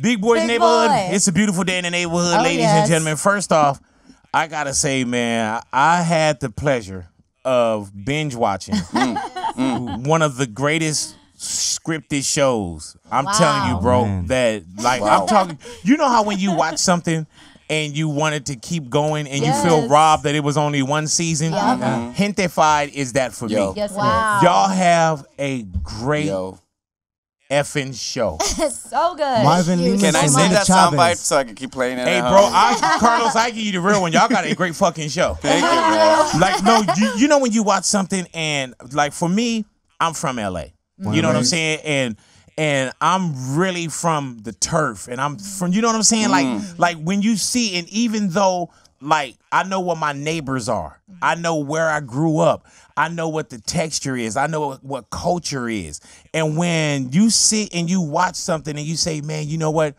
Big Boy's Big Neighborhood. Boy. It's a beautiful day in the neighborhood, ladies and gentlemen. First off, I gotta say, man, I had the pleasure of binge watching one of the greatest scripted shows. I'm telling you, bro, that like I'm talking. You know how when you watch something and you wanted to keep going and you feel robbed that it was only one season? Gentefied is that for me. Yes, Y'all have a great effing show. So good. Marvin Lee. Can I say that soundbite so I can keep playing it? Hey, bro, Carlos, I give you the real one. Y'all got a great fucking show. Thank you, man. Like, no, you know when you watch something and, like, for me, I'm from LA. You know what I'm saying? And I'm really from the turf. And I'm from, you know what I'm saying? Like when you see, and even though, like, I know what my neighbors are. I know where I grew up. I know what the texture is. I know what culture is. And when you sit and you watch something and you say, man, you know what?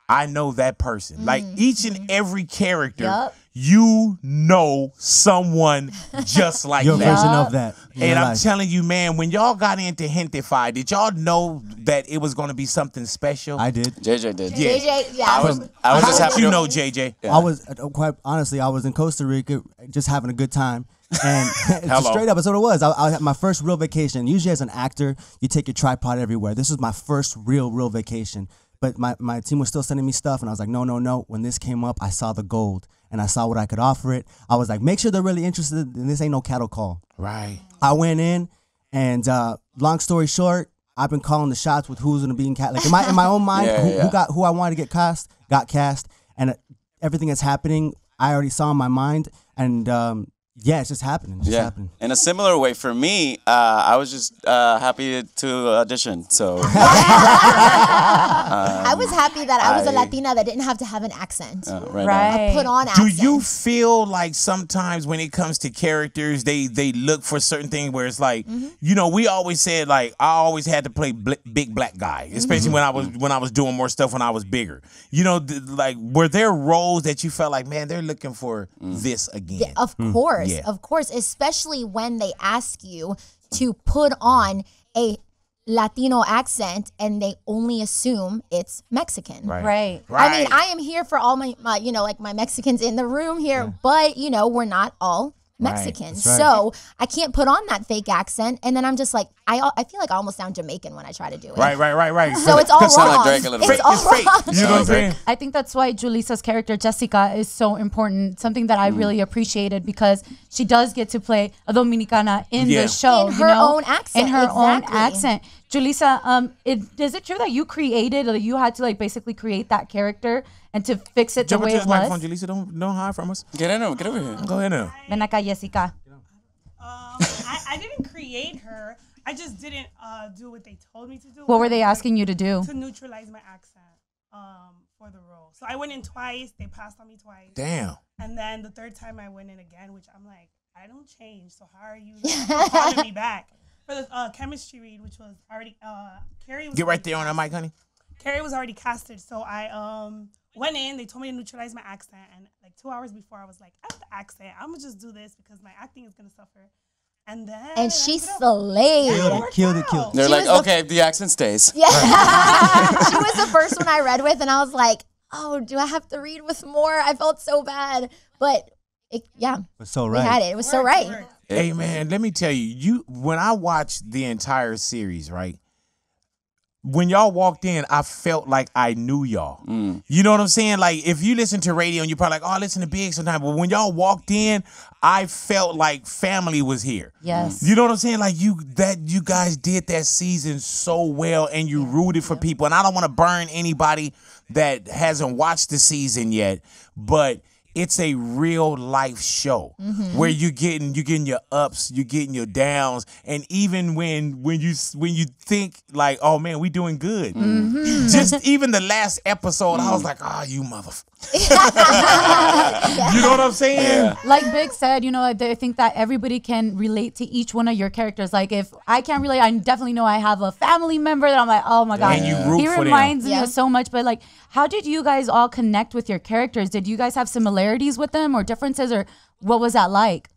I know that person. Like each and every character, you know someone just like Your that. version of that. And I'm telling you, man, when y'all got into Gentefied, did y'all know that it was going to be something special? I did. JJ did. Yeah. JJ, I was just How happy did you to know, JJ? I was, quite honestly, I was in Costa Rica just having a good time. And it's straight up, that's what it was. I had my first real vacation. Usually as an actor, you take your tripod everywhere. This was my first real vacation. But my team was still sending me stuff, and I was like, no. When this came up, I saw the gold, and I saw what I could offer it. I was like, make sure they're really interested, and this ain't no cattle call. Right. I went in, and long story short, I've been calling the shots with who's gonna be in cast. Like in my own mind, who I wanted to get cast, got cast, and everything that's happening, I already saw in my mind, and yeah, it's just happening. It's just happening. In a similar way, for me, I was just happy to audition. So I was happy that I was a Latina that didn't have to have an accent. right. Put on Do accent. you feel like sometimes when it comes to characters, they look for certain things where it's like, you know, we always said like I always had to play big black guy, especially when I was doing more stuff when I was bigger. You know, like were there roles that you felt like, man, they're looking for this again? Yeah, of course, especially when they ask you to put on a Latino accent and they only assume it's Mexican. Right. I mean, I am here for all my you know, like my Mexicans in the room here, but you know, we're not all Mexican. So I can't put on that fake accent. And then I'm just like, I feel like I almost sound Jamaican when I try to do it. Right. So it's all wrong. Sound like Drake a little bit. It's all fake. wrong. You know what I'm saying? I think that's why Julisa's character, Jessica, is so important. Something that I really appreciated because she does get to play a Dominicana in the show. In her own accent. In her own accent. Julissa, is it true that you created, or you had to like basically create that character and to fix it the way it was? Julissa, don't hide from us. Get in there. Get over here. Go ahead now. Ven acá, Jessica. I didn't create her. I just didn't do what they told me to do. What were they asking you to do? To neutralize my accent for the role. So I went in twice. They passed on me twice. Damn. And then the third time I went in again, which I'm like, I don't change. So how are you calling me back? For the chemistry read, which was already Carrie was Get right there on that mic, honey. Carrie was already casted, so I went in. They told me to neutralize my accent, and like 2 hours before, I was like, "F the accent, I'm gonna just do this because my acting is gonna suffer." And she slayed. Killed it. They're like, okay, the accent stays. Yeah. She was the first one I read with, and I was like, "Oh, do I have to read with more?" I felt so bad, but it was so right. We had it. It was so right. Hey man, let me tell you, when I watched the entire series, right? When y'all walked in, I felt like I knew y'all. You know what I'm saying? Like, if you listen to radio and you're probably like, oh, I listen to Big sometimes. But when y'all walked in, I felt like family was here. Yes. You know what I'm saying? Like, you guys did that season so well and you rooted for people. And I don't want to burn anybody that hasn't watched the season yet, but it's a real life show where you're getting your ups, you're getting your downs, and even when you think like, oh man, we doing good. Just even the last episode, I was like, oh, you motherfucker. You know what I'm saying? Yeah. Like Big said, you know, I think that everybody can relate to each one of your characters. Like if I can't relate, I definitely know I have a family member that I'm like, oh my God, and you root he for reminds them. me of so much. But like, how did you guys all connect with your characters? Did you guys have similarities with them or differences, or what was that like?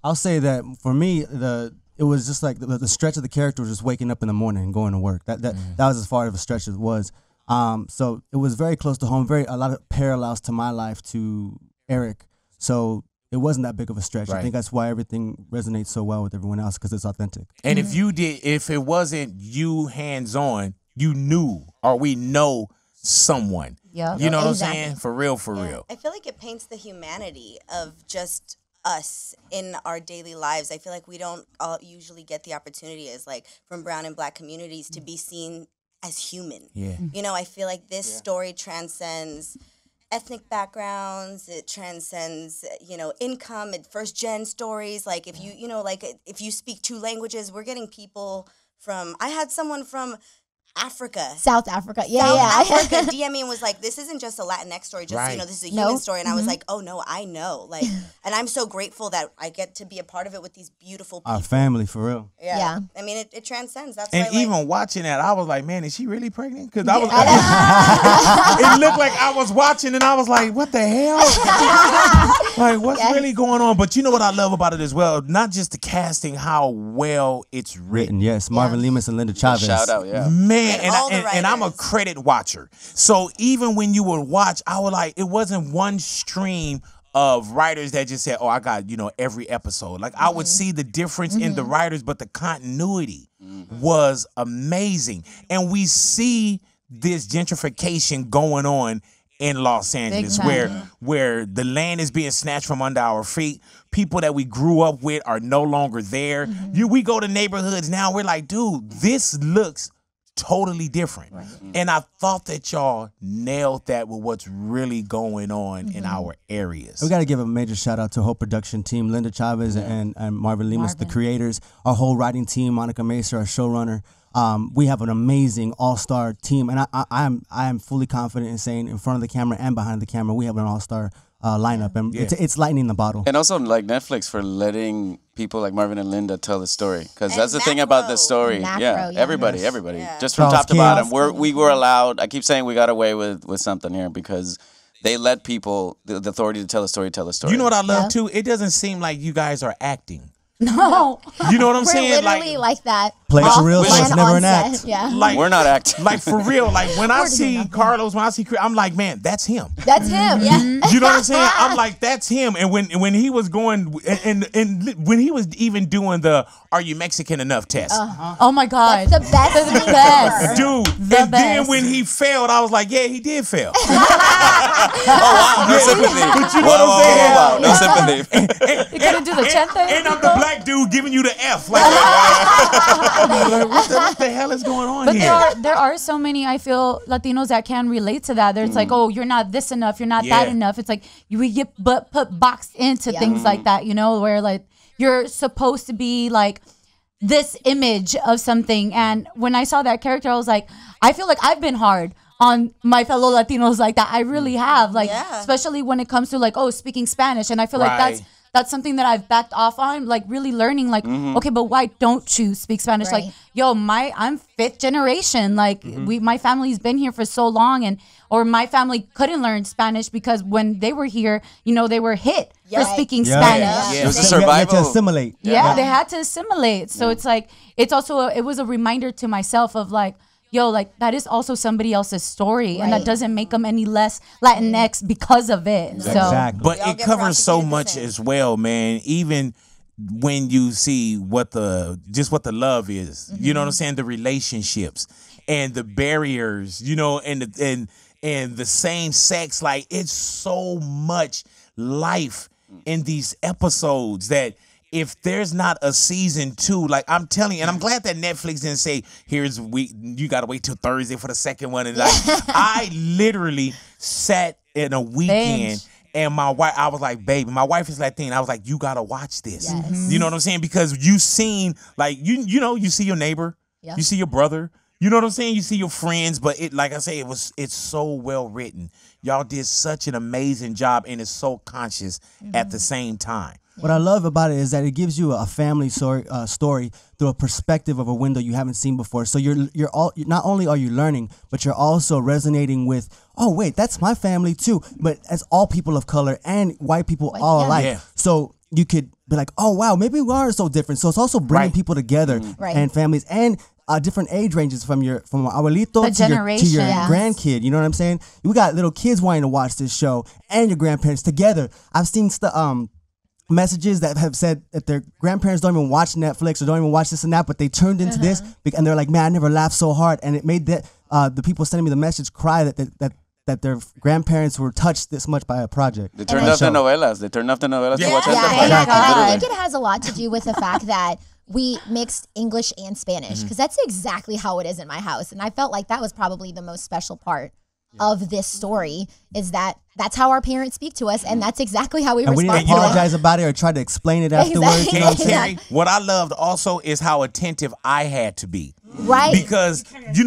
I'll say that for me, it was just like the stretch of the character was just waking up in the morning and going to work. That was as far of a stretch as it was. So it was very close to home, a lot of parallels to my life, to Eric. So it wasn't that big of a stretch. I think that's why everything resonates so well with everyone else, because it's authentic. And if it wasn't you hands-on, you knew, or we know someone. Yeah. You know what I'm saying? For real, for real. I feel like it paints the humanity of just us in our daily lives. I feel like we don't all usually get the opportunity as like from brown and black communities to be seen as human. Yeah. You know, I feel like this story transcends ethnic backgrounds. It transcends, you know, income and first gen stories. Like if you know, like if you speak 2 languages, we're getting people from, I had someone from Africa. South Africa. South Africa DM me and was like, this isn't just a Latinx story, just, you know, this is a human story. And I was like, oh no, I know. Like, and I'm so grateful that I get to be a part of it with these beautiful people. Our family, for real. Yeah. I mean, it transcends. That's And why, even watching that, I was like, man, is she really pregnant? Because I was, it looked like I was watching and I was like, what the hell? Like, what's really going on? But you know what I love about it as well? Not just the casting, how well it's written. Yes, Marvin Lemus and Linda Chavez. Shout out, yeah. Man, And and I'm a credit watcher. So even when you would watch, I would like, it wasn't one stream of writers that just said, oh, I got, you know, every episode. Like I would see the difference in the writers, but the continuity was amazing. And we see this gentrification going on in Los Angeles, where the land is being snatched from under our feet. People that we grew up with are no longer there. We go to neighborhoods now, we're like, dude, this looks totally different. And I thought that y'all nailed that with what's really going on in our areas. We got to give a major shout out to the whole production team, Linda Chavez and Marvin Lemus, the creators, our whole writing team, Monica Mesa, our showrunner. We have an amazing all-star team, and I am fully confident in saying in front of the camera and behind the camera, we have an all-star lineup, and it's lightning the bottle. And also like Netflix for letting people like Marvin and Linda tell the story, because that's the thing about the story. Everybody, just from top to bottom. We were allowed. I keep saying we got away with something here because they let people the authority to tell a story. You know what I love too? It doesn't seem like you guys are acting. No. You know what I'm saying? We're literally like that. Play it for real, so it's never an set. act. Yeah. Like, we're not acting. Like for real. Like when I see Carlos, when I see Chris, I'm like, man, that's him. That's him. Yeah. You know what I'm saying? I'm like, that's him. And when he was going and when he was even doing the "Are you Mexican enough?" test. Oh my God. That's the best. That's the best. Dude. The Then best. when he failed, I was like, yeah, he did fail. Oh wow, no sympathy. But you know what I'm saying? Wow, no sympathy. You couldn't do the chin thing? And I'm the black dude giving you the F. Like, what the hell is going on But here? there are so many, I feel, Latinos that can relate to that. There's like, oh, you're not this enough, you're not that enough. It's like we get put boxed into things like that, you know, where like you're supposed to be like this image of something. And when I saw that character, I was like, I feel like I've been hard on my fellow Latinos like that. I really have, like, especially when it comes to like, oh, speaking Spanish. And I feel like that's something that I've backed off on, like really learning, like, okay, but why don't you speak Spanish? Like, yo, I'm 5th generation. Like my family's been here for so long, or my family couldn't learn Spanish because when they were here, you know, they were hit for speaking Spanish. It was a survival. To assimilate. Yeah, they had to assimilate. So it's like, it was a reminder to myself of like, yo, like that is also somebody else's story, and that doesn't make them any less Latinx because of it. Exactly. But it covers so much as well, man. Even when you see what the love is, you know what I'm saying, the relationships and the barriers, you know, and the same sex, like it's so much life in these episodes that if there's not a season 2, like I'm telling you, and I'm glad that Netflix didn't say, you gotta wait till Thursday for the second one. And like, I literally sat in a weekend and my wife, I was like, baby, my wife is Latina. I was like, you gotta watch this. Yes. You know what I'm saying? Because you seen, like, you know, you see your neighbor, you see your brother, you know what I'm saying? You see your friends, but it, like I say, it's so well written. Y'all did such an amazing job, and it's so conscious at the same time. What I love about it is that it gives you a family story through a perspective of a window you haven't seen before. So you're all, not only are you learning, but you're also resonating with, oh wait, that's my family too. But as all people of color and white people all alike. Yeah. So you could be like, oh wow, maybe we are so different. So it's also bringing people together and families and different age ranges from abuelito to your grandkid. You know what I'm saying? We got little kids wanting to watch this show and your grandparents together. I've seen messages that have said that their grandparents don't even watch Netflix or don't even watch this and that, but they turned into this and they're like, man, I never laughed so hard, and it made the people sending me the message cry that their grandparents were touched this much by a project. They turned off the novelas. They turned off the novelas to watch Gentefied. I think it has a lot to do with the fact that we mixed English and Spanish, because that's exactly how it is in my house, and I felt like that was probably the most special part of this story, is that that's how our parents speak to us, and that's exactly how we respond. We didn't apologize about it or try to explain it afterwards. Exactly. You know what I'm saying? What I loved also is how attentive I had to be. Right. Because, you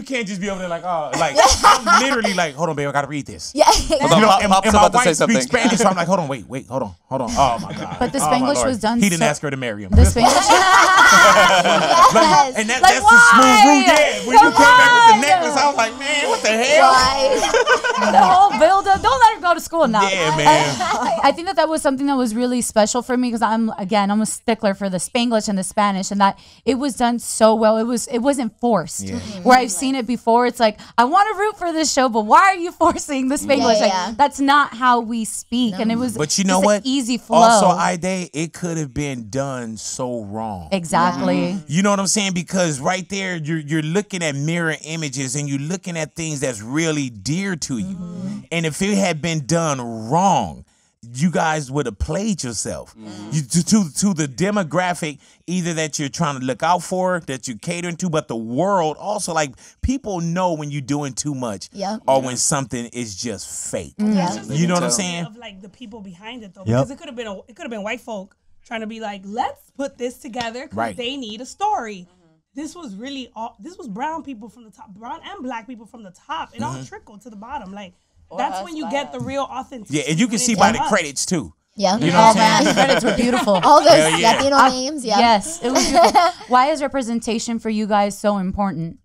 can't just be over there like, oh, like, I'm literally like, hold on, babe, I got to read this. Yeah. And my wife speaks Spanish, so I'm like, hold on, wait, hold on. Oh, my God. But the Spanglish was done. He didn't ask her to marry him. The Spanglish. And that's the smooth root. Yeah, when you came back with the necklace, I was like, man, what the hell? The whole build-up. Don't let her go to school now. Yeah, man. I think that was something that was really special for me, because I'm a stickler for the Spanglish and the Spanish, and that it was done so well. It wasn't forced. Yeah. Where I've seen it before, it's like, I want to root for this show, but why are you forcing the Spanglish? Like, that's not how we speak. No. And it was, but you know what? An easy flow. Also, it could have been done so wrong. Exactly. You know what I'm saying? Because right there, you're looking at mirror images and you're looking at things that's really dear to you. And if it had been done wrong, you guys would have played yourself to the demographic, either that you're trying to look out for, that you're catering to, but the world also, like, people know when you're doing too much or when something is just fake. You know what I'm saying? Of like the people behind it though, because it could have been white folk trying to be like, let's put this together because they need a story. This was brown people from the top, brown and black people from the top. It all trickled to the bottom. Like, that's when you get the real authenticity. Yeah, and you can see by the credits too. Yeah. You know what I'm saying? The credits were beautiful. All those Latino names, Yes, it was beautiful. Why is representation for you guys so important?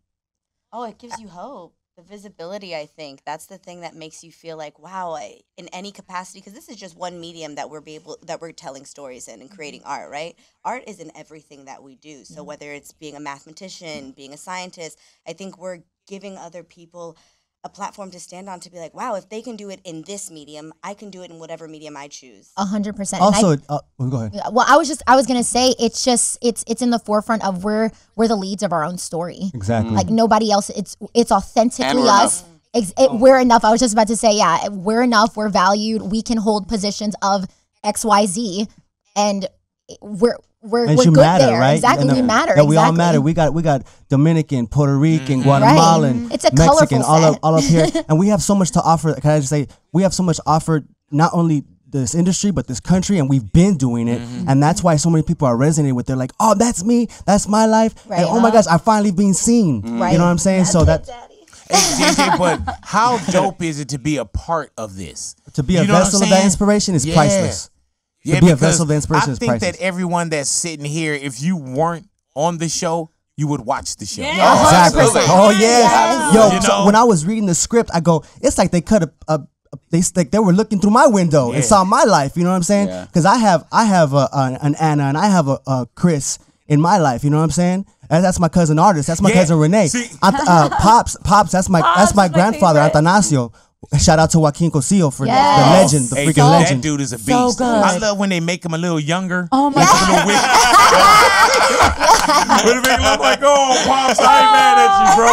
Oh, it gives you hope. The visibility, I think. That's the thing that makes you feel like, wow, in any capacity, because this is just one medium that we're telling stories in and creating art, right? Art is in everything that we do. So whether it's being a mathematician, being a scientist, I think we're giving other people a platform to stand on, to be like, wow, if they can do it in this medium, I can do it in whatever medium I choose. 100%. Also, go ahead. Well, I was gonna say, it's in the forefront of we're the leads of our own story. Exactly. Like nobody else. It's authentically us. We're enough. I was just about to say, we're enough. We're valued. We can hold positions of XYZ, and we're good matter, there. Right? Exactly, we matter. Yeah, we all matter. We got Dominican, Puerto Rican, Guatemalan, It's a Mexican, colorful all up here, and we have so much to offer. Can I just say, we have so much to offer, not only this industry but this country, and we've been doing it, and that's why so many people are resonating with. They're like, oh, that's me, that's my life, and oh my gosh, I finally been seen. Right. You know what I'm saying? So that. Hey, JJ, but how dope is it to be a part of this? To be a vessel of that inspiration is priceless. Yeah, to be a vessel of inspiration is priceless. I think that everyone that's sitting here, if you weren't on the show, you would watch the show. Yeah. Exactly. Oh yes. Yo, so when I was reading the script, I go, it's like they cut they were looking through my window and saw my life. You know what I'm saying? Because I have an Anna and I have a Chris in my life. You know what I'm saying? And that's my cousin Artist. That's my cousin Renee. Pops. That's my grandfather Atanasio. Shout out to Joaquin Cosillo for the legend, the freaking legend. That dude is a beast. So good. I love when they make him a little younger. Oh my God. When they make him look like, oh, Pops, I ain't mad at you, bro.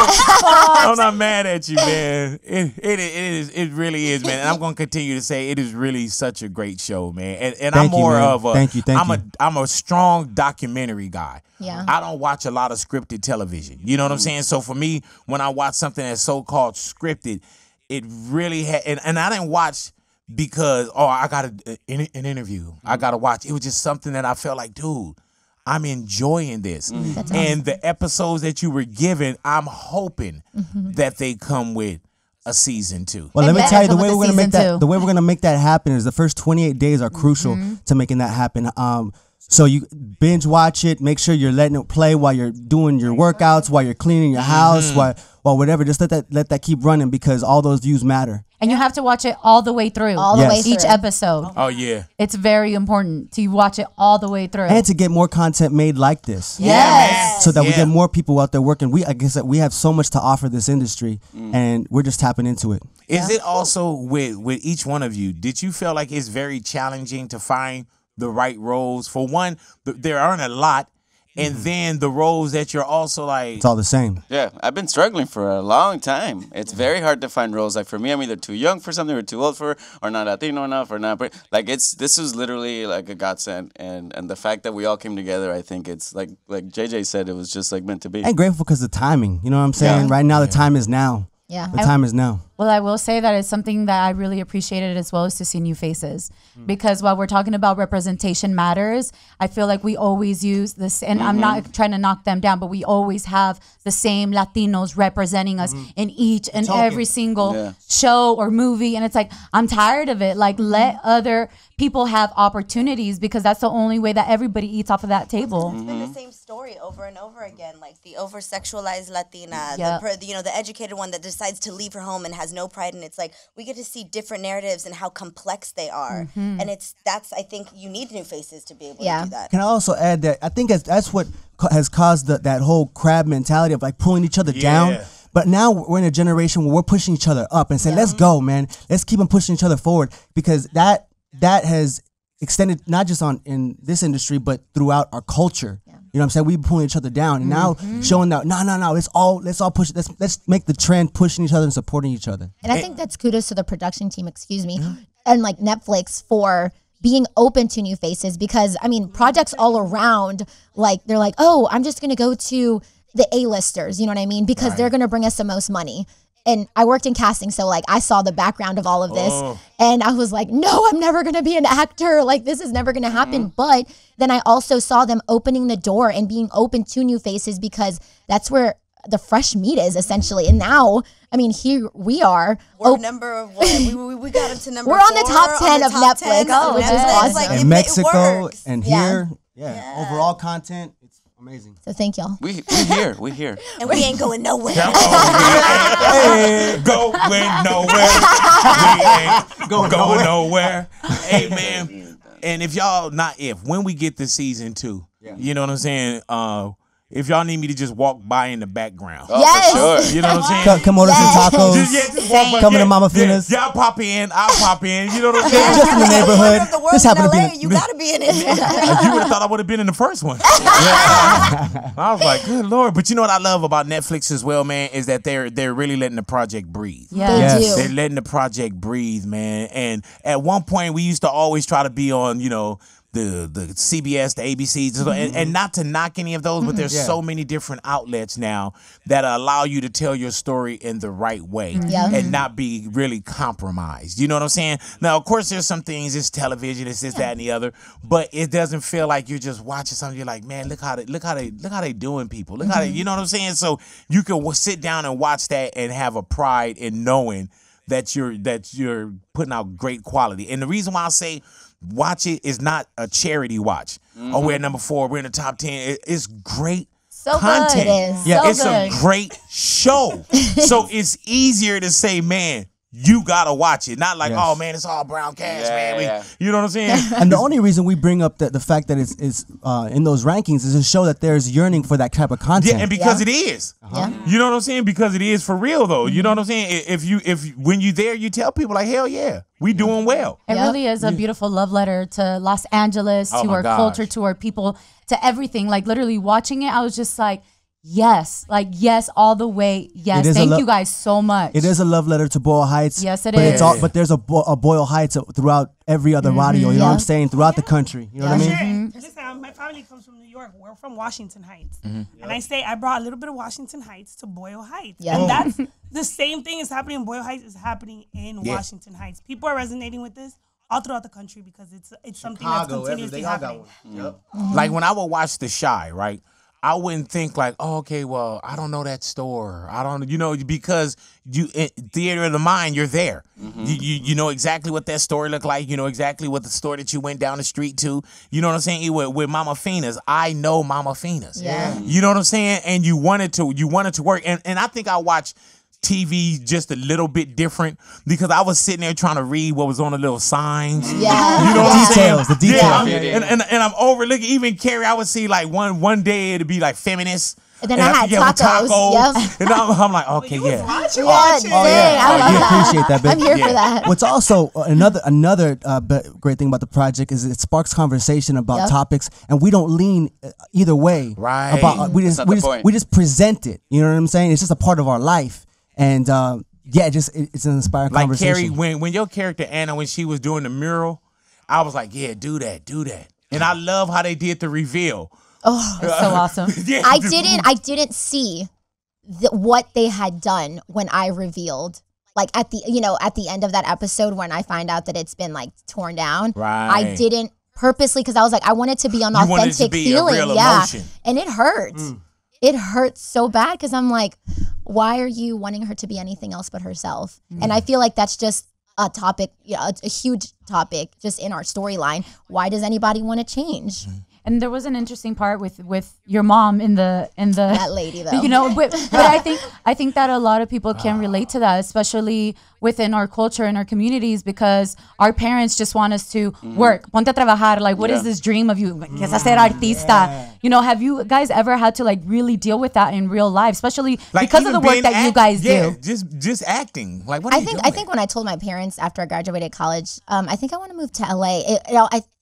I'm not mad at you, man. It really is, man. And I'm gonna continue to say it is really such a great show, man. And I'm more of a thank you. I'm a strong documentary guy. Yeah. I don't watch a lot of scripted television. You know what I'm saying? So for me, when I watch something that's so-called scripted, it really had, and I didn't watch because, I got an interview. I got to watch. It was just something that I felt like, dude, I'm enjoying this. That's and awesome. the episodes that you were given, I'm hoping that they come with a season 2. Well, let me tell you, the way we're gonna make that happen is the first 28 days are crucial to making that happen. So you binge watch it. Make sure you're letting it play while you're doing your workouts, while you're cleaning your house, while whatever. Just let that keep running because all those views matter. And you have to watch it all the way through. All the way through. Each episode. Oh, yeah. It's very important to watch it all the way through. And to get more content made like this. Yes. So that we get more people out there working. I guess that we have so much to offer this industry, and we're just tapping into it. Is it also with each one of you, did you feel like it's very challenging to find the right roles? For one, there aren't a lot. And then the roles that you're also like... It's all the same. Yeah, I've been struggling for a long time. It's very hard to find roles. Like for me, I'm either too young for something or too old for it, or not Latino enough, or not... Like this was literally like a godsend. And the fact that we all came together, I think it's like JJ said, it was just like meant to be. And grateful because of the timing. You know what I'm saying? Right now, the time is now. Yeah. The time is now. Well, I will say that it's something that I really appreciated as well as to see new faces. Because while we're talking about representation matters, I feel like we always use this, and I'm not trying to knock them down, but we always have the same Latinos representing us in each and every single show or movie. And it's like, I'm tired of it. Like, let other people have opportunities because that's the only way that everybody eats off of that table. It's been the same story over and over again, like the over-sexualized Latina, the educated one that decides to leave her home and has no pride, and it's like we get to see different narratives and how complex they are, and I think you need new faces to be able to do that. Can I also add that I think that's what has caused that whole crab mentality of like pulling each other down. But now we're in a generation where we're pushing each other up and saying, let's go, man. Let's keep on pushing each other forward because that has extended not just in this industry, but throughout our culture. You know what I'm saying? We've been pulling each other down and now showing that, no, let's all push it. Let's make the trend pushing each other and supporting each other. And I think that's kudos to the production team, and like Netflix for being open to new faces because, I mean, projects all around, like they're like, oh, I'm just going to go to the A-listers, you know what I mean? Because they're going to bring us the most money. And I worked in casting, so like I saw the background of all of this and I was like, no, I'm never going to be an actor. Like this is never going to happen. But then I also saw them opening the door and being open to new faces because that's where the fresh meat is essentially. And now, I mean, here we are. We're number one. We got into number 4. We're on the top 10 of Netflix, which is awesome. Like, in Mexico and here, overall content. Amazing. So thank y'all. We here. And we ain't going nowhere. Going nowhere. We ain't going nowhere. Hey, man. And when we get to season 2, you know what I'm saying? If y'all need me to just walk by in the background. For sure. You know what I'm saying? Come order some tacos. Just walk by. Come to Mama Fina's. Y'all pop in. I'll pop in. You know what I'm saying? Just in the neighborhood. This happened to be. You gotta be in it. You would have thought I would have been in the first one. I was like, good Lord. But you know what I love about Netflix as well, man, is that they're really letting the project breathe. Yeah. They do. They're letting the project breathe, man. And at one point, we used to always try to be on, the CBS, the ABC, and not to knock any of those, but there's so many different outlets now that allow you to tell your story in the right way and not be really compromised. You know what I'm saying? Now, of course, there's some things, it's television, it's this, that, and the other, but it doesn't feel like you're just watching something. You're like, man, look how they doing people. Look how they, you know what I'm saying? So you can sit down and watch that and have a pride in knowing that you're putting out great quality. And the reason why I say watch it is not a charity watch. Oh, we're at number 4. We're in the top 10. It's great content. Good. It is. Yeah, it's a great show. So it's easier to say, man, you gotta watch it. Not like, oh man, it's all brown cast, man. You know what I'm saying? And the only reason we bring up the fact that it's in those rankings is to show that there's yearning for that type of content. Yeah, and because it is. You know what I'm saying? Because it is for real though. You know what I'm saying? If when you there, you tell people like, hell yeah, we doing well. It really is a beautiful love letter to Los Angeles, to our culture, to our people, to everything. Like literally watching it, I was just like, yes, all the way. Yes, thank you guys so much. It is a love letter to Boyle Heights. Yes, it is. But there's a Boyle Heights throughout every other radio. You know what I'm saying? Throughout the country. You know what I mean? Listen, my family comes from New York. We're from Washington Heights, and I brought a little bit of Washington Heights to Boyle Heights, and that's the same thing is happening in Boyle Heights is happening in Washington Heights. People are resonating with this all throughout the country because it's something that's continuously happening. Like when I would watch The Chi, right? I wouldn't think like, oh, okay, well, I don't know that store. I don't, you know, because you theater of the mind, you're there. You know exactly what that store looked like. You know exactly what the store that you went down the street to. You know what I'm saying? With Mama Fina's, I know Mama Fina's. Yeah. You know what I'm saying? And you wanted to work. And I think I watched TV just a little bit different because I was sitting there trying to read what was on the little signs. Yeah. You know what I'm saying? The details. And I'm overlooking. Even Carrie, I would see like one day it'd be like feminist. And then I had tacos. Yep. And I'm like, okay, yeah. I love that. Appreciate that, babe. I'm here for that. What's also another great thing about the project is it sparks conversation about topics, and we don't lean either way. Right. We just present it. You know what I'm saying? It's just a part of our life, and it's an inspiring conversation. Like Carrie, when your character Anna, when she was doing the mural, I was like, yeah, do that. And I love how they did the reveal. Oh, it's so awesome. Yeah. I didn't see what they had done when I revealed, like at the end of that episode when I find out that it's been like torn down. Right. I didn't purposely, because I was like, I want it to be an authentic feeling. A real emotion. And it hurts. It hurts so bad because I'm like, why are you wanting her to be anything else but herself? And I feel like that's just a topic, a huge topic just in our storyline. Why does anybody want to change? And there was an interesting part with your mom in the that lady though. You know, but I think that a lot of people can relate to that, especially within our culture and our communities, because our parents just want us to work. Ponte a trabajar. Like, what is this dream of you? Que es ser artista. You know, have you guys ever had to like really deal with that in real life, especially like because of the work that you guys do? Just acting. Like, what are you doing? I think when I told my parents after I graduated college, I think I want to move to LA.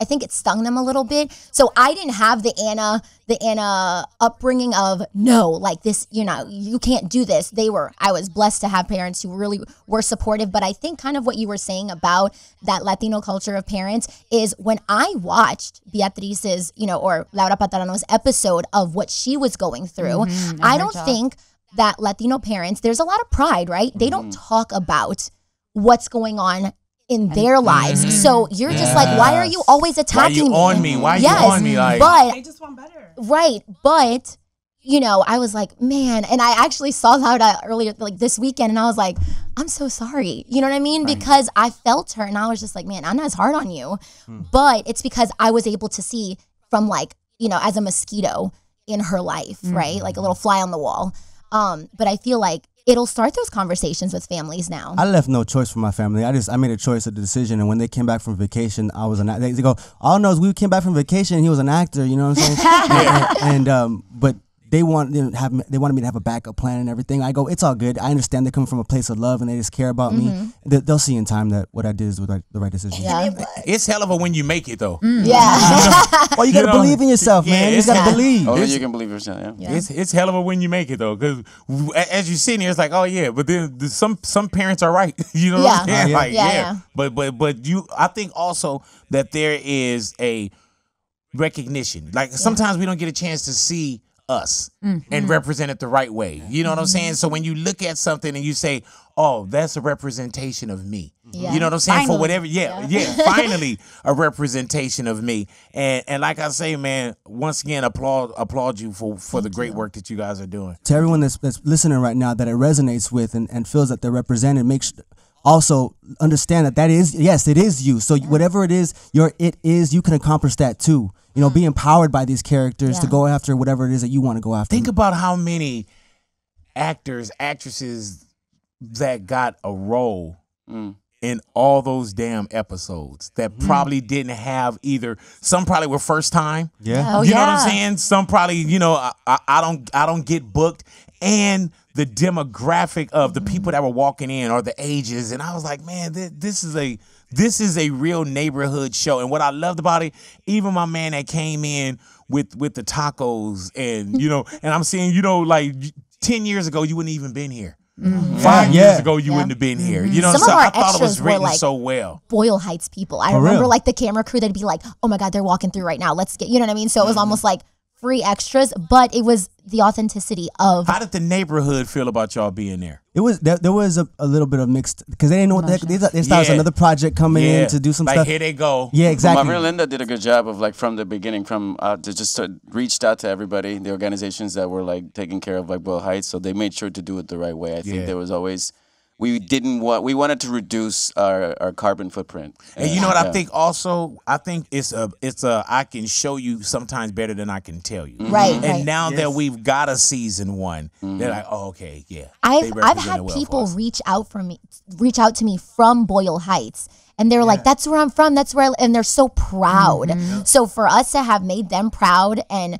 I think it stung them a little bit. So I didn't have the Anna upbringing of no, like this, you know, you can't do this. I was blessed to have parents who really were supportive. But I think kind of what you were saying about that Latino culture of parents is when I watched Beatrice's, you know, or Laura Patarano's episode of what she was going through, I don't think that Latino parents, there's a lot of pride, right? They don't talk about what's going on in their lives. So you're just like, why are you always attacking me? Why you on me? Like, but they just want better. Right. But, you know, I was like, man, and I actually saw that earlier, like this weekend, and I was like, I'm so sorry. You know what I mean? Right. Because I felt her and I was just like, man, I'm not as hard on you. But it's because I was able to see from like, you know, as a mosquito in her life, right? Like a little fly on the wall. But I feel like it'll start those conversations with families now. I left no choice for my family. I made a choice of the decision, and when they came back from vacation, I was they go, all I know is we came back from vacation and he was an actor, you know what I'm saying? But they wanted me to have a backup plan and everything. I go, it's all good. I understand they come from a place of love and they just care about me. They'll see in time that what I did is the right decision. Yeah. It's hell of a when you make it though. Yeah. Well, you gotta believe in yourself, man. You gotta believe. Oh, you can believe yourself. Yeah. It's hell of a when you make it though, because as you sitting here, it's like, oh yeah, but then some parents are right. You know what I'm saying? Like, yeah. But I think also that there is a recognition. Like sometimes we don't get a chance to see us and represent it the right way. You know what I'm saying? So when you look at something and you say, oh, that's a representation of me. Yeah. You know what I'm saying? Finally. For whatever, finally a representation of me. And like I say, man, once again, applaud you for the great work that you guys are doing. To everyone that's listening right now that it resonates with and feels that they're represented, also understand that is, yes, it is you. So whatever it is, you can accomplish that too. You know, be empowered by these characters to go after whatever it is that you want to go after. Think about how many actors, actresses that got a role in all those damn episodes that probably didn't have either. Some probably were first time. Yeah. Oh, you know what I'm saying? Some probably, you know, I don't get booked. And the demographic of the people that were walking in or the ages. And I was like, man, this is a real neighborhood show. And what I loved about it, even my man that came in with the tacos and, you know, and I'm saying, you know, like 10 years ago, you wouldn't even been here. 5 years ago, you wouldn't have been here. You know, Some so of our I thought it was extras were written like so well. Boyle Heights people. I remember like the camera crew, they'd be like, oh my God, they're walking through right now. Let's get, you know what I mean? So it was almost like free extras, but it was the authenticity of. How did the neighborhood feel about y'all being there? It was there was a little bit of mixed because they didn't know what the heck they started another project coming in to do some like stuff. Here they go. Yeah, exactly. Marvin and Linda did a good job of like from the beginning, to just reached out to everybody, the organizations that were like taking care of like Boyle Heights, so they made sure to do it the right way. I think there was always. We wanted to reduce our carbon footprint. And you know what I think also? I think it's a I can show you sometimes better than I can tell you. Right. And now that we've got a season 1, they're like, oh, okay, yeah. I've had people reach out to me from Boyle Heights. And they're like, that's where I'm from. That's where and they're so proud. So for us to have made them proud and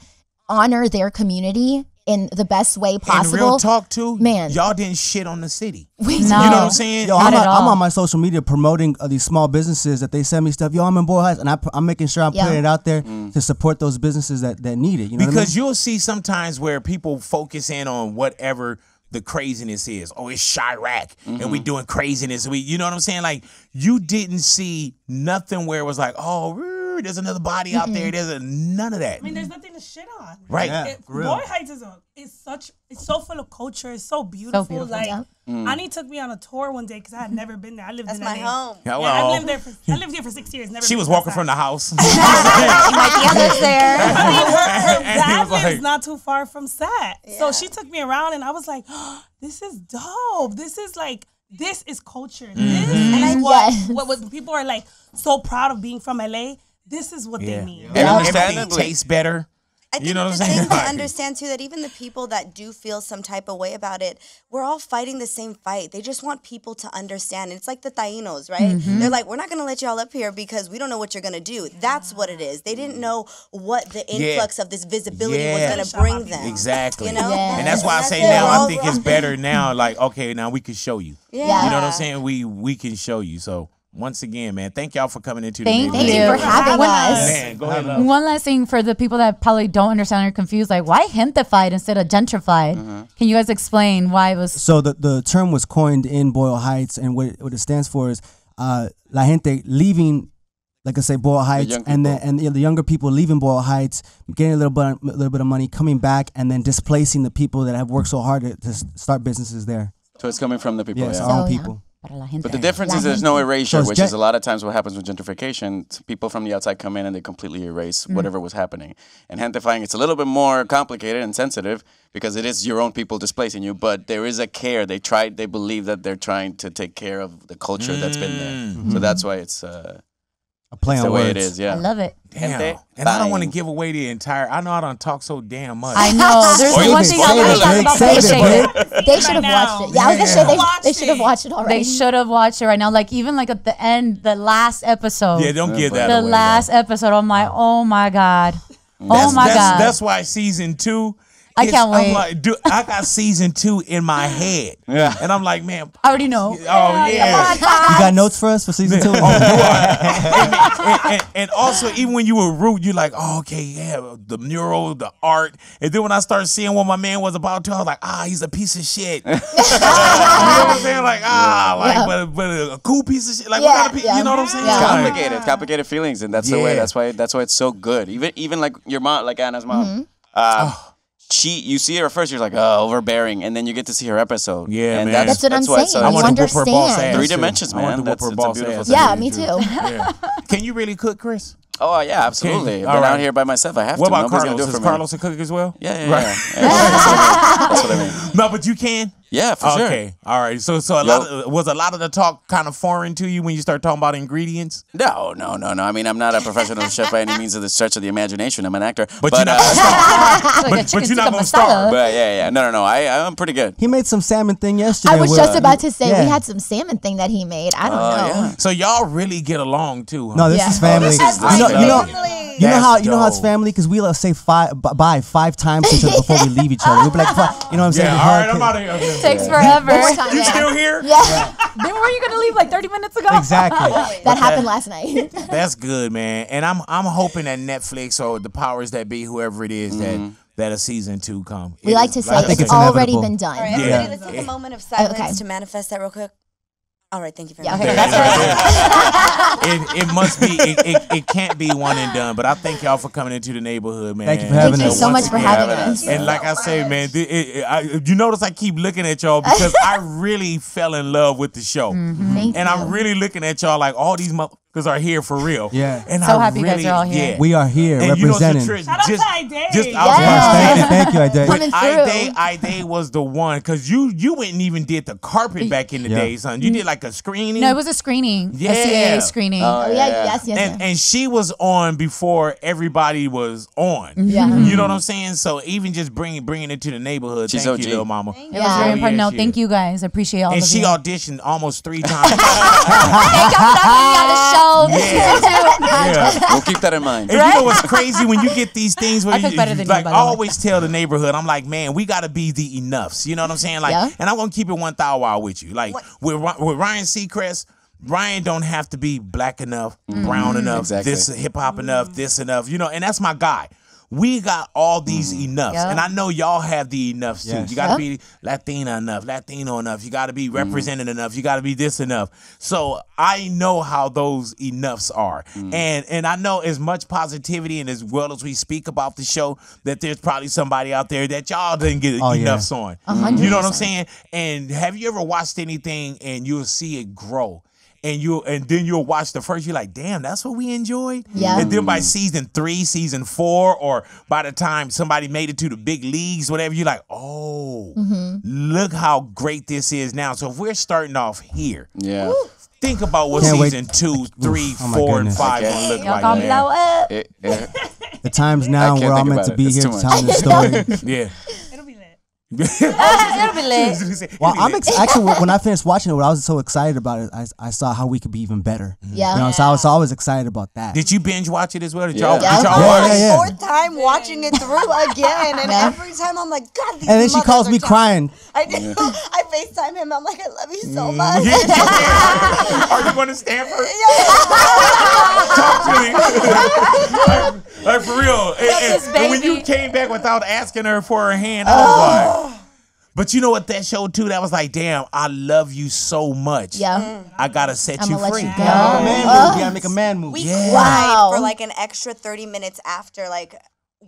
honor their community in the best way possible. And real talk too, man. Y'all didn't shit on the city. We You know what I'm saying? Yo, I'm on my social media promoting these small businesses that they send me stuff. Yo, I'm in Boyle Heights, and I'm making sure I'm putting it out there to support those businesses that need it. You know, because you'll see sometimes where people focus in on whatever the craziness is. Oh, it's Chirac, and we doing craziness. You know what I'm saying? Like you didn't see nothing where it was like, oh, there's another body out there. There's none of that. I mean, there's nothing to shit on. Right. Yeah, Boyle Heights it's so full of culture. It's so beautiful. Like Ani took me on a tour one day because I had never been there. I lived in LA. my home. Hello. Yeah, I lived here for 6 years. Never. She was walking from the house. Like the others there. Her dad lives not too far from Sat. So she took me around and I was like, oh, this is dope. This is culture. This is what people are like so proud of being from LA. This is what they mean. And Everything tastes better. I think you know what I'm the saying? thing to understand too that even the people that do feel some type of way about it, we're all fighting the same fight. They just want people to understand. It's like the Tainos, right? They're like, we're not gonna let y'all up here because we don't know what you're gonna do. That's what it is. They didn't know what the influx of this visibility was gonna bring them. Exactly. You know? And that's why I say now I think it's better now. Like, okay, now we can show you. Yeah. You know what I'm saying? We can show you. So once again, man, thank y'all for coming into the Thank Thank you for having us. Man, go ahead. Love. One last thing for the people that probably don't understand or are confused, like why Gentefied instead of Gentrified? Can you guys explain why it was? So the term was coined in Boyle Heights, and what it stands for is la gente leaving, like I say, Boyle Heights, and the younger people leaving Boyle Heights, getting a little bit of money, coming back, and then displacing the people that have worked so hard to start businesses there. So it's coming from the people. Yes, our own people. But the difference is there's no erasure, which is a lot of times what happens with gentrification. People from the outside come in and they completely erase whatever was happening. And gentrifying, it's a little bit more complicated and sensitive because it is your own people displacing you. But there is a care. They believe that they're trying to take care of the culture that's been there. So that's why it's a play on the words. way it is. Yeah, I love it. Damn. And I don't want to give away the entire. I know I don't talk so damn much. I know. There's one thing I want to talk about PlayStation. They should have watched it. Yeah, I was gonna say they should have watched it already. They should have watched it right now. Like even like at the end, the last episode. Yeah, don't give that the away. last episode. I'm like, oh my god. Oh my god. That's why season 2. I can't wait. I'm like, dude, I got season 2 in my head. Yeah. And I'm like, man. I already know. Oh, yeah. You got notes for us for season 2? And also, even when you were rude, you're like, oh, okay, yeah, the mural, the art. And then when I started seeing what my man was about to, I was like, he's a piece of shit. You know what I'm saying? Like, but a cool piece of shit. Like, what kind of piece? You know what I'm saying? It's complicated. It's complicated feelings, and that's the way. That's why it's so good. Even like your mom, like Anna's mom. You see her first, you're like, overbearing, and then you get to see her episode. Yeah, and man. That's what I'm saying. I want to whoop her boss ass. 3 dimensions, man. I want to whoop her boss ass. Yeah, me too. Yeah. Can you really cook, Chris? Oh, yeah, absolutely. I've been out here by myself. I have to. What about Nobody's Carlos? gonna do it Is for Carlos a cook as well? Yeah. Right. That's what I mean. No, but you can? Yeah, for sure. Okay, all right. So was a lot of the talk kind of foreign to you when you start talking about ingredients? No. I mean, I'm not a professional chef by any means of the stretch of the imagination. I'm an actor. But you're not going to starve. But you're not going to starve. But yeah. No. I'm pretty good. He made some salmon thing yesterday. I was just about to say we had some salmon thing that he made. I don't know. Yeah. So y'all really get along too, huh? No, this is family. You know how it's family because we say bye 5 times to each other before we leave each other. We'll be like, you know what I'm saying? Yeah, all right, I'm out of here. Takes forever. You still here? Yeah. Then were you gonna leave like 30 minutes ago? Exactly. That happened last night. That's good, man. And I'm hoping that Netflix or the powers that be, whoever it is, that a season 2 come. We like to say it's already been done. All right, everybody, let's take a moment of silence to manifest that real quick. All right, thank you very much. Okay, that's right. It must be. It can't be one and done. But I thank y'all for coming into the neighborhood, man. Thank you for having us. Thank you so much for having us. And like I say, man, you notice I keep looking at y'all because I really fell in love with the show, Thank you. I'm really looking at y'all like all these motherfuckers are here for real. Yeah, and so happy you guys are all here. Yeah. We are here And representing. Shout out to Ide. Thank you, Ide. Coming through. Ide was the one because you went and even did the carpet back in the day, son. You did like a screening. No, it was a screening. Yeah. A CAA screening. Oh yeah, yes. And she was on before everybody was on. Yeah. You know what I'm saying? So even just bringing it to the neighborhood. She's thank OG. you, little mama. It was very important. No, thank you guys. I appreciate all And of she you. auditioned almost 3 times. Thank y'all for having me on the show. Yeah. We'll keep that in mind. And you know what's crazy when you get these things where I cook better than you, like by I the way. always tell the neighborhood, I'm like, man, we gotta be the enoughs. You know what I'm saying? Like, Yeah. and I'm gonna keep it 1,000 with you. Like with Ryan Seacrest, Ryan don't have to be black enough, brown enough, Exactly. this hip hop enough, this enough. You know, and that's my guy. We got all these enoughs, Yeah. and I know y'all have the enoughs too. Yes. You got to be Latina enough, Latino enough. You got to be represented enough. You got to be this enough. So I know how those enoughs are, and I know as much positivity and as well as we speak about the show, that there's probably somebody out there that y'all didn't get enoughs on. 100%. You know what I'm saying? And have you ever watched anything and you'll see it grow? And then you'll watch the first, you're like, damn, that's what we enjoyed? Yeah. And then by season 3, season 4, or by the time somebody made it to the big leagues, whatever, you're like, oh, look how great this is now. So if we're starting off here, Yeah. think about what Can't wait. season 2, 3, Oh my 4, and goodness. 5 Okay. gonna look Y'all like, gonna blow man. up. The times now can't we're all think meant about to it. be It's here too much. telling the story. Yeah. It'll be lit. It'll be lit. Well, actually when I finished watching it, what I was so excited about it, I saw how we could be even better. Yeah. You know, so I was always excited about that. Did you binge watch it as well? Did Yeah. y'all, Yeah. did y'all Yeah, watch yeah, it? yeah. Fourth time watching it through again, and Yeah. every time I'm like, God, these And then she mothers calls are me tough. crying. I do. I FaceTime him. I'm like, I love you so much. Are you going to Stanford? Talk to me. like for real. And when you baby. came back without asking her for her hand, I was like, but you know what that showed too? That was like, damn, I love you so much. Yeah. I gotta set I'ma you let free. you go. You gotta make a man move. We Yeah. cried Wow. for like an extra 30 minutes after like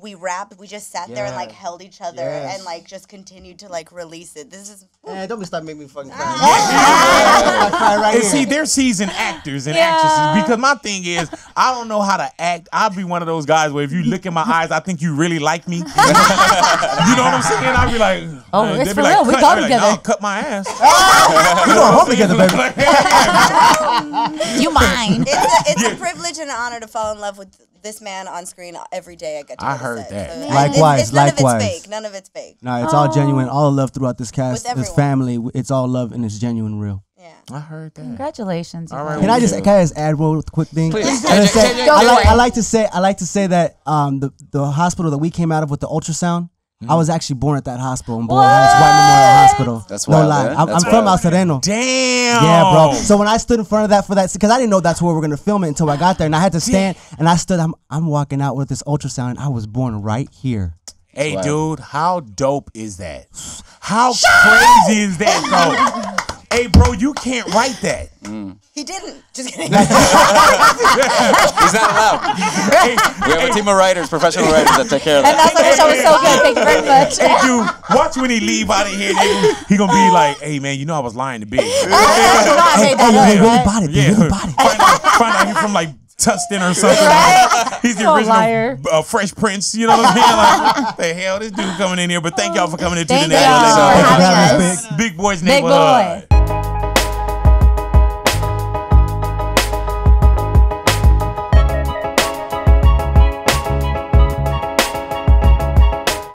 we wrapped. We just sat there and like held each other and like just continued to like release it. This is Man, don't be stop making me fucking cry. I cry right And here. see, they're seasoned actors and actresses. Because my thing is, I don't know how to act. I'll be one of those guys where if you look in my eyes, I think you really like me. You know what I'm saying? I'll be like, Oh, they'd it's be for like, real. We cut. go I'll be like, together. "No, cut my ass. we going home together, baby. You mind? it's a privilege and an honor to fall in love with this man on screen every day. I get to I go to heard set. that. So, Likewise, none likewise. of it's fake. None of it's fake. No, it's all genuine. All the love throughout this cast, With this everyone. family. It's all love and it's genuine, real. Yeah. I heard that. Congratulations. All right. Can I just add one quick thing? Please. I just say- Go for it. I like to say that the hospital that we came out of with the ultrasound, I was actually born at that hospital in Boyle Heights, White Memorial Hospital. That's no wild, lie. man. I'm That's from El wild. Sereno. Damn. Yeah, bro. So when I stood in front of that because I didn't know that's where we're gonna film it until I got there, and I had to stand and I stood. I'm walking out with this ultrasound. And I was born right here. Hey, Wow. dude, how dope is that? How crazy is that, bro? Hey, bro, you can't write that. He didn't. Just kidding. He's not allowed. Hey, We have a team of writers, professional writers that take care of And that. that's why the show was so good. Thank you very much. hey, dude, watch when he leave out of here. He gonna be like, hey, man, you know I was lying to Big. I made Hey, that they up, really right? bought it. They Yeah, really bought it. find out he's from like Tustin or something. He's the Oh, original liar. Fresh Prince. You know what I'm saying? Like, what the hell, this dude coming in here. But thank y'all for coming into Thank the y'all neighborhood. for having us. us. Big Boys Big Neighborhood. boy.